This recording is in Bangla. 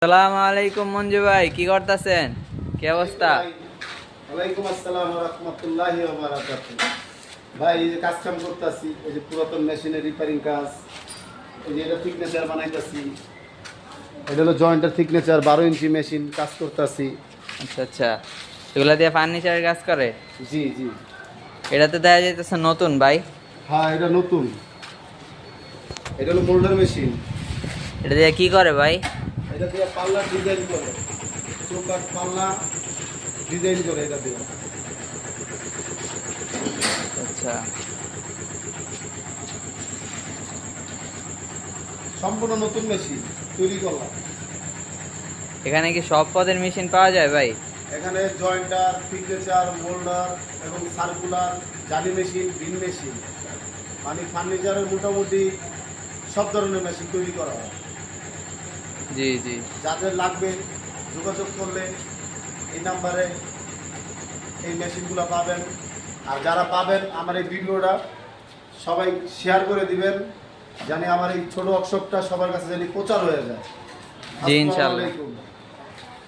আসসালামু আলাইকুম মঞ্জু ভাই, কি করতেছেন? কি অবস্থা? ওয়ালাইকুম আসসালাম ওয়া রাহমাতুল্লাহি ওয়া বারাকাতুহু। ভাই এই যে কাজ কাম করতেছি, এই যে পুরাতন মেশিনের রিপেয়ারিং কাজ, এই যে এটা থিকনেচার বানাইতেছি, এটা হলো জয়েন্টের থিকনেচার 12 ইঞ্চি মেশিন কাজ করতেছি। আচ্ছা আচ্ছা, এগুলা দিয়ে ফার্নিচারের কাজ করে? জি জি। এটাতে দেখা যাইতেছে নতুন ভাই। হ্যাঁ এটা নতুন, এটা হলো মোল্ডার মেশিন। এটা দিয়ে কি করে ভাই? এটা দিয়ে পাল্লা ডিজাইন করে, চৌকাঠ পাল্লা ডিজাইন করে এটা দিয়ে। আচ্ছা, সম্পূর্ণ নতুন মেশিন তৈরি করলাম। এখানে কি সব পদের মেশিন পাওয়া যায় ভাই? এখানে জয়েন্টার, থিকনেচার, মোল্ডার এবং সার্কুলার, জালি মেশিন, বিন মেশিন, মানে ফার্নিচারের মোটামুটি সব ধরনের মেশিন তৈরি করা হয়। জি জি। যাদের লাগবে যোগাযোগ করলে এই নাম্বারে এই মেশিনগুলো পাবেন। আর যারা পাবেন আমার এই ভিডিওটা সবাই শেয়ার করে দিবেন, জানি আমার এই ছোট ওয়ার্কশপটা সবার কাছে জানি প্রচার হয়ে যায়। জি, আসসালামু ইনশাআল্লাহ। আলাইকুম।